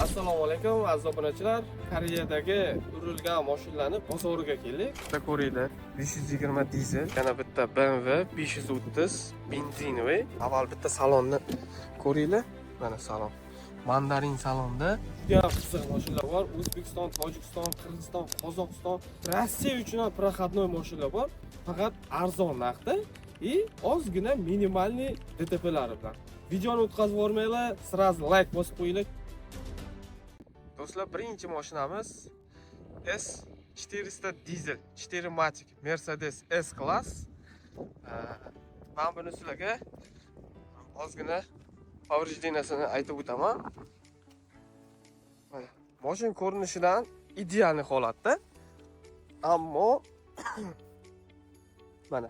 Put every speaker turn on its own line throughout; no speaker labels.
Assalomu alaykum aziz obunachilar. Koreyadagi urilgan mashinalarni bozoriga keldik. Bitta ko'ringlar, 520 dizel, yana bitta BMW 530 benzinli. Avval bitta salonni ko'ringlar. Mana salon. Mandarin salonda juda qiziq mashinalar bor. O'zbekiston, Tojikiston, Qirg'iziston, Qozog'iston, Rossiya uchun ham proxodnoy mashinalar bor. Faqat arzon narxda и ozgina minimalniy DTPlari bilan. Videoni o'tkazib yubormanglar, sразу like bosib qo'yinglar. Do'stlar, birinchi mashinamiz S400 dizel 4matic Mercedes S-Class. Men buni sizlarga ozgina повреждениясini aytib o'taman. Mana mashina ko'rinishidan ideal holatda, ammo mana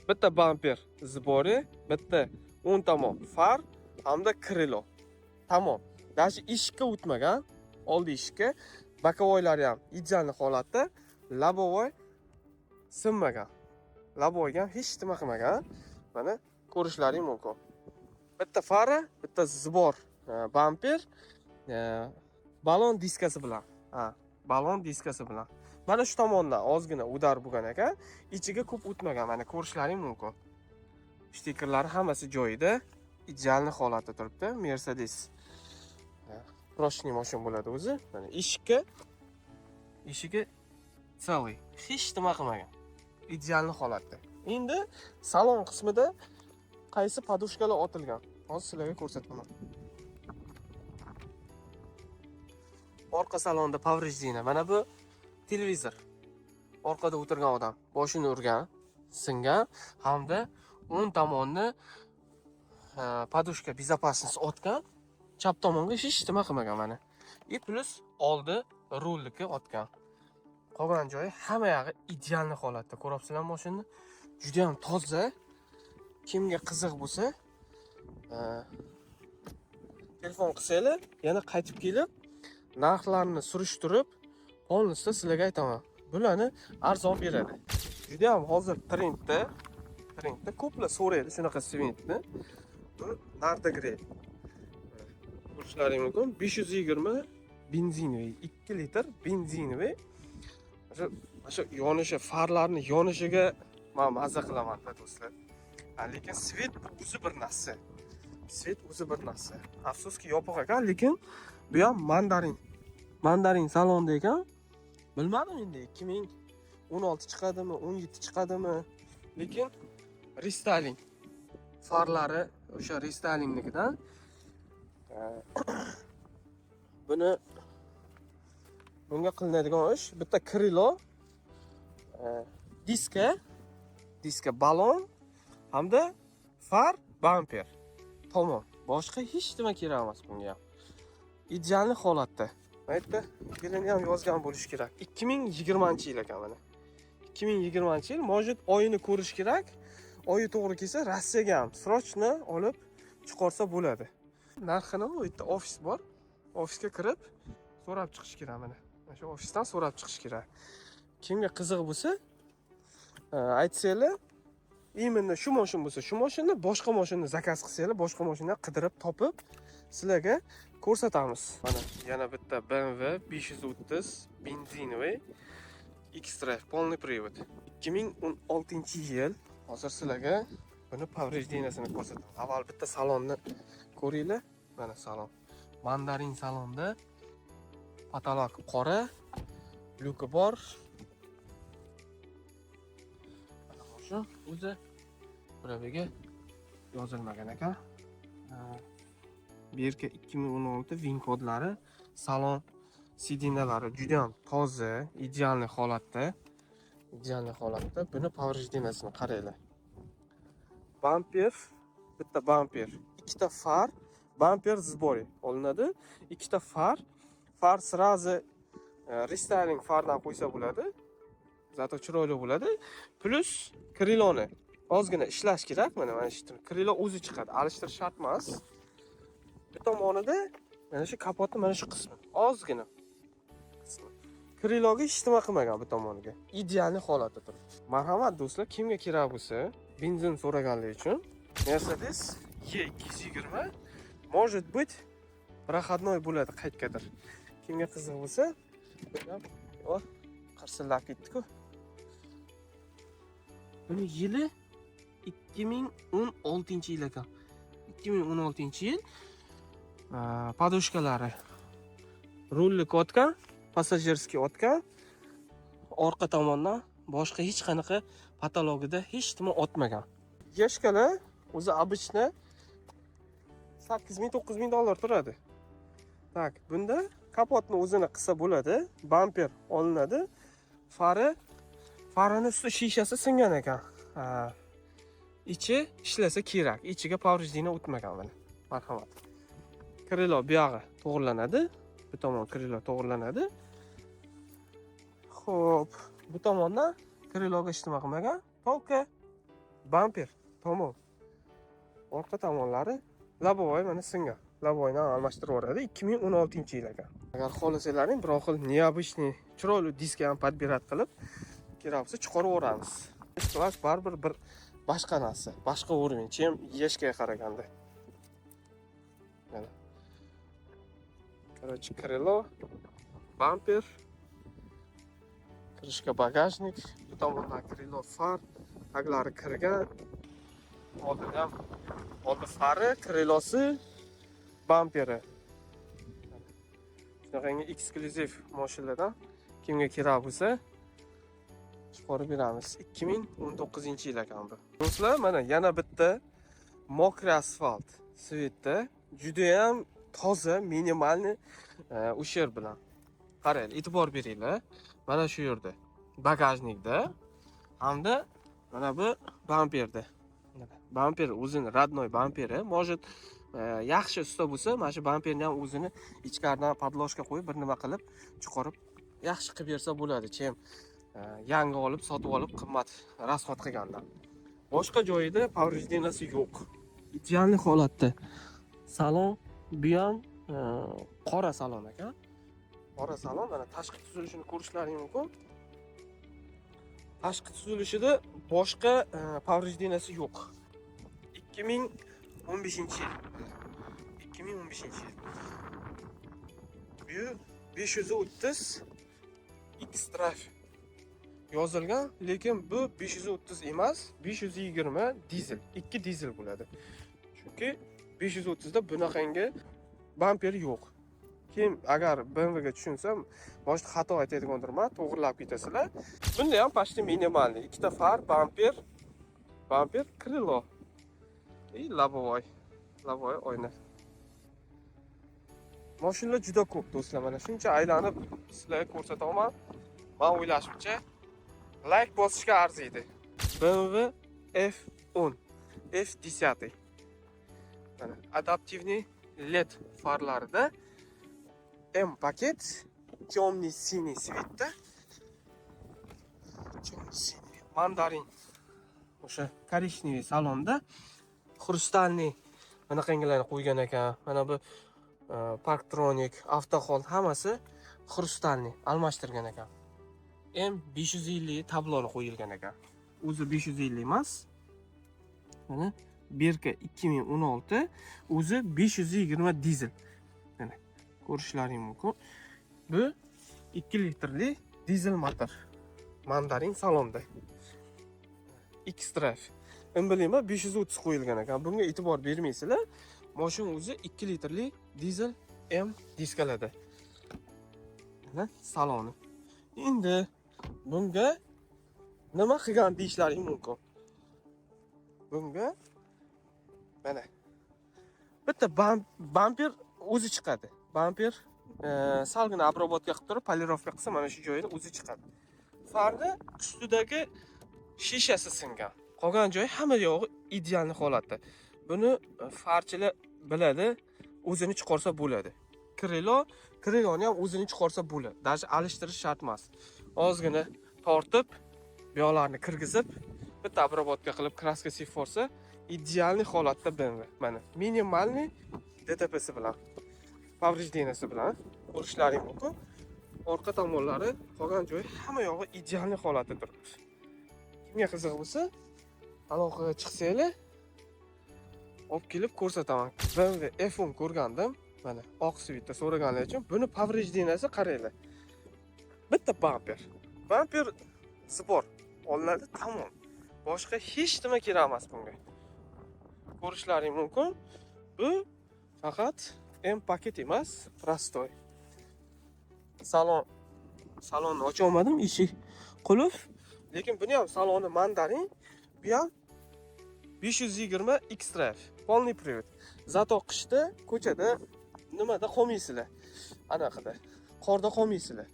bitta bamper sbori, bitta 10 tomon far hamda krilo. Tamom. Даже eshikka o'tmagan. Oldi eshikka bokovoylari ham ideal holatda, lobovoy sinmagan. Lobovoyga ham hech nima qilmagan. Mana ko'rishlaring mumkin. Bitta fara, bitta zbor, bamper, balon diskasi bilan. Balon diskasi bilan. Mana shu tomondan ozgina udar bo'lgan ekan, ichiga ko'p o'tmagan. Mana ko'rishlaring mumkin. Stikerlari hammasi joyida, ideal holatda turibdi. Mercedes proshniy mashina bo'ladi o'zi. Mana eshigi целый. Hech nima qilmagan. Ideal holatda. Endi salon qismida qaysi podushkalar otilgan? Hozir sizlarga ko'rsataman. Orqa salonda повреждение. Mana bu televizor. Orqada o'tirgan odam boshini urgan, singan hamda o'ng tomonni podushka безопасность otgan. Chap tomonga hech nima qilmagan mana. И plus oldi rulniki otgan. Qolgan joyi hamma yog'i ideal holatda. Ko'ryapsizlar mashinani? Juda ham toza. Kimga qiziq bo'lsa, telefon qilsanglar, yana qaytib kelib, narxlarni surishtirib, polnisda sizlarga aytaman. Bularni arzon beradi. Juda ham hozir trendda ko'plar so'raydi shunaqa sementni. Bu Nartagray. Ko'rishlaring mumkin. 520 benzinli, 2 litr benzinli. O'sha yonishi, farlarni yonishiga men mazza qilaman do'stlar. Lekin svet o'zi bir narsa. Svet o'zi bir narsa. Afsuski yopiq ekan, lekin bu ham Mandarin salonda ekan. Bilmadim endi 2016 chiqadimi, 17 chiqadimi. Lekin restyling farlari o'sha restylingnikidan bunga qilinadigan ish bitta krilo, diska balon hamda far, bamper. Tamom. Boshqa hech nima kerak emas bunga. Ideal holatda. Aytdi, yilini ham yozgan bo'lish kerak. 2020-yil ekan mana. 2020-yil, mojit oyini ko'rish kerak. Oyi to'g'ri kelsa, Rossiyaga ham srochni olib chiqarsa bo'ladi. Narxini bu yerda ofis bor. Ofisga kirib so'rab chiqish kerak mana. Shu ofisdan so'rab chiqish kerak. Kimga qiziq bo'lsa, aytsanglar, именно shu mashina bo'lsa, shu mashinani boshqa mashinani zakaz qilsanglar, boshqa mashinani qidirib topib sizlarga ko'rsatamiz. Mana yana bitta BMW 530 benzinli X-Drive полный привод. 2016-yil. Hozir sizlarga buni повреждениясini ko'rsataman. Avval bitta salonni ko'ringlar. Mana salon. Mandarin salonda patolog qora, lyuki bor. Mana shu o'zi buraga yozilmagan ekan. Bu yerga 2016 VIN kodlari, salon sidinalari juda ham toza, ideal holatda. Buni повреждениясini qaranglar. Bamper, bitta bamper, ikkita far, bamper sbori olinadi. Ikkita far sразу restyling fardan qo'ysa bo'ladi. Zato chiroyli bo'ladi. Plus kriloni ozgina ishlash kerak. Mana shu krilo o'zi chiqadi. Alishtirish shart emas. Bu tomonida mana shu kapotning mana shu qismi ozgina kriloga hech nima qilmagan bu tomoniga. Ideal holatda turibdi. Marhamat do'stlar, kimga kerak bo'lsa, benzin so'raganlar uchun Mercedes E220 может быть проходной bo'ladi qaytgadir. Kimga qiziq bo'lsa, o qarsillab ketdi-ku. Buni yili 2016-yil ekan. 2016-yil. Podushkalari rullik o'tgan, passajirskiy o'tgan. Orqa tomondan boshqa hech qanaqa patologida hech nima o'tmagan. Yeshkalar o'zi обычно 8000-9000 dollar turadi. Tak, bunda kapotni o'zini qilsa bo'ladi, bamper olinadi. Farini usti shishasi singan ekan. Ichi ishlasa kerak. Ichiga повреждение o'tmagan mana. Marhamat. Krilo buyog'i to'g'rilanadi. Bu tomon krilo to'g'rilanadi. Xo'p, bu tomondan kriloga hech nima qilmagan. Tolka bamper tomon. Orqa tomonlari labovoy mana singan. Labovoyni almashtirib yuboradi. 2016-yil ekan. Agar xohlasalaring, bir xil необычный, chiroyli diskga ham подбирать qilib, kerak bo'lsa chiqarib yuboramiz. Klass baribir bir boshqa narsa, boshqa уровень, chem yeshga qaraganda. Mana. Короче, крыло, бампер, крышка багажник, bu tomondan крыло, far, taglari kirgan. Oldi fari, krilosi, bamperi. Shunaqangi eksklyuziv mashinadan kimga kerak bo'lsa chiqarib beramiz. 2019-yil ekan bu. Do'stlar, mana yana bitta mokri asfalt svetda juda ham toza, minimalni o'sher bilan. Qarang, e'tibor beringlar. Mana shu yerda bagajnikda hamda mana bu bamperda. Bamper o'zini radnoy bamperi, может yaxshi usta bo'lsa, mana shu bamperni ham o'zini ichkaridan podloshka qo'yib bir nima qilib chiqarib yaxshi qilib bersa bo'ladi. Chem yangi olib, sotib olib qimmat rasxod qilgandan. Boshqa joyida поврежденияsi yo'q. Ideal holatda. Salon bu ham qora salon ekan. Qora salon, mana tashqi tuzilishini ko'rishlaring mumkin. Tashqi tuzilishida boshqa поврежденияsi yo'q. 2015-yil. 2015-yil. Bu 530 X-Drive yozilgan, lekin bu 530 emas, 520 dizel. 2 dizel bo'ladi. Chunki 530 da bunaqangi bamper yo'q. Kim agar BMW ga tushunsam, boshqa xato aytadigandirman, to'g'rilab ketasizlar. Bunda ham почти minimalni. Ikkita far, bamper, krilo. Labovoy oyna. Mashinalar juda ko'p do'stlar, mana shuncha aylanib sizlarga ko'rsataman. Men o'ylashimcha like bosishga arziydi. BMW F10, F10. Mana adaptivniy LED farlarida M paket темный синий svetda. Темный синий. Mandarin. O'sha korичневый salonda xrustalniy bunaqangilarni qo'ygan ekan. Mana bu Parktronic, Avtohol hammasi xrustalniy almashtirgan ekan. M550 tabloni qo'yilgan ekan. O'zi 550 emas. Mana Berka 2016, o'zi 520 dizel. Mana ko'rishlaring mumkin. Bu 2 litrli dizel motor. Mandarin salonda. X-Drive. Emblema 530 qo'yilgan ekan. Bunga e'tibor bermaysizlar. Mashina o'zi 2 litrli dizel M diskalada. Mana saloni. Endi bunga nima qilgan deyishlaring mumkin. Bunga mana bitta bamper o'zi chiqadi. Bamper salgina обработка qilib turib, polirovka qilsa mana shu joyida o'zi chiqadi. Farni ustidagi shishasi singan. Qolgan joy hamma yog'i ideal holatda. Buni farchilar biladi, o'zini chiqarsa bo'ladi. Kriloni ham o'zini chiqarsa bo'ladi. Даже alishtirish shart emas. Ozgina tortib, bu yoqlarni kirgizib, bitta обработка qilib kraska sif forsa ideal holatda BMW. Mana minimalni DTP'si bilan, поврежденияsi bilan ko'rishlaring mumkin. Orqa tomonlari, qolgan joy hamma yog'i ideal holatda turibdi. Kimga qiziq bo'lsa, aloqaga chiqsanglar, olib kelib ko'rsataman. BMW F10 ko'rgandim. Mana oq svitda so'raganlar uchun buni поврежденияsi qaranglar. Bitta bamper. Bamper spor olinadi, tamom. Boshqa hech nima kerak emas bunga. Ko'rishlaring mumkin. Bu faqat M paket emas, prostoy. Salonni ocha olmadim, eshik qulf. Lekin buni ham saloni mandarin, bu ham 520 X-Drive, полный привод. Zato qishda ko'chada nimada qolmaysizlar. Anaqada, qorda qolmaysizlar.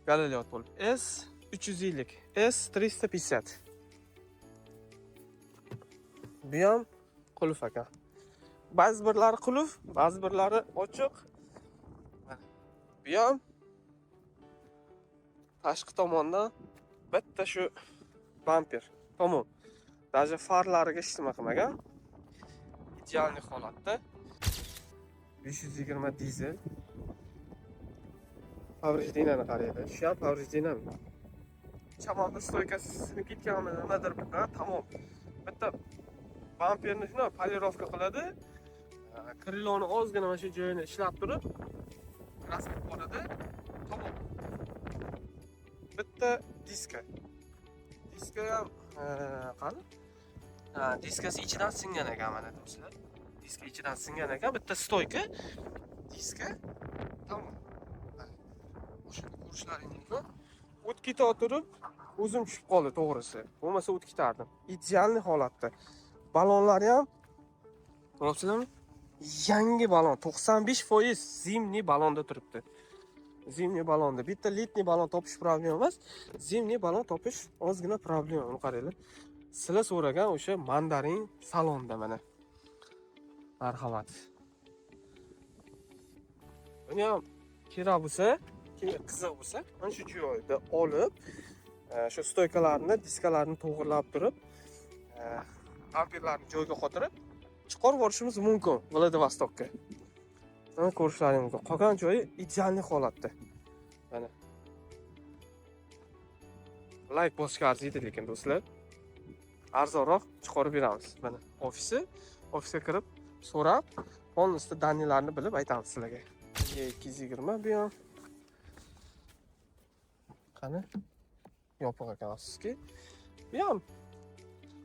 Galolyot bo'lib. S350, S350. Bu ham qulf ekan. Ba'zi birlari qulf, ba'zi birlari ochiq. Bu ham tashqi tomondan bitta shu bamper. Tamom. Даже farlariga hech nima qilmagan. Ideal holatda. 520 dizel. Поврежденияni qaraydi. Shu ham поврежденияmi? Chamanda stoykasi ketganmi, nimadir bilan tamom. Bitta bamperni shuna polirovka qiladi. Kriloni ozgina mana shu joyini ishlab turib, kraska boradi. Tamom. Bitta diska. Diska ham qani? Diskasi ichidan singan ekan mana do'stlar. Diska ichidan singan ekan, bitta stoyka. Diska tamom. Shuni ko'rishlaring mumkin. O't keta turib, o'zim tushib qoldi to'g'risi. Bo'lmasa o't ketardim. Ideal holatda. Balonlari ham ko'ryapsizlarmi? Yangi balon, 95% zimniy balonda turibdi. Zimniy balonda. Bitta letniy balon topish problem emas. Zimniy balon topish ozgina problem. Uni qaranglar. Sizlar so'ragan o'sha mandarin salonda mana. Marhamat. Buni ham kerak bo'lsa, kimga qiziq bo'lsa, mana shu joyda olib, shu stoykalarni, diskalarni to'g'rilab turib, bamperlarni joyiga qotirib, chiqarib yuborishimiz mumkin Vladivostokka. Mana ko'rishlaring mumkin. Qolgan joyi ideal holatda. Mana. Like bosishga arziydi lekin do'stlar. Arzonroq chiqarib beramiz. Mana ofisga kirib, so'rab, polностью daniylarni bilib aytamiz sizlarga. 220 bu ham. Qani? Yopiq ekan afsuski. Bu ham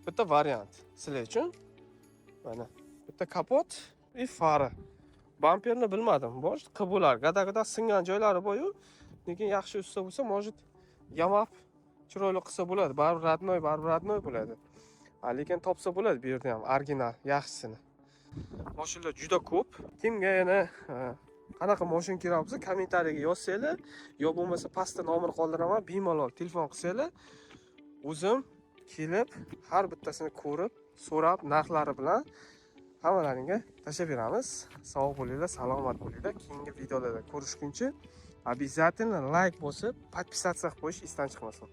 bitta variant sizlar uchun. Mana bitta kapot va fara. Bamperni bilmadim. Bosh qibular, gada-gada singan joylari bor-yu, lekin yaxshi usta bo'lsa, может yamab chiroyli qilsa bo'ladi. Baribir radnoy bo'ladi. Lekin topsa bo'ladi bu yerda ham original, yaxshisini. Mashinalar juda ko'p. Kimga yana qanaqa mashina kerak bo'lsa, kommentariyaga yozsanglar, yo bo'lmasa pastda nomer qoldiraman, bemalol telefon qilsanglar, o'zim kelib har bittasini ko'rib, so'rab, narxlari bilan hammalaringga tashlab beramiz. Sog' bo'linglar, salomat bo'linglar. Keyingi videolarda ko'rishguncha обязательно like bosib, подписаться qilib qo'yish esdan chiqmasin.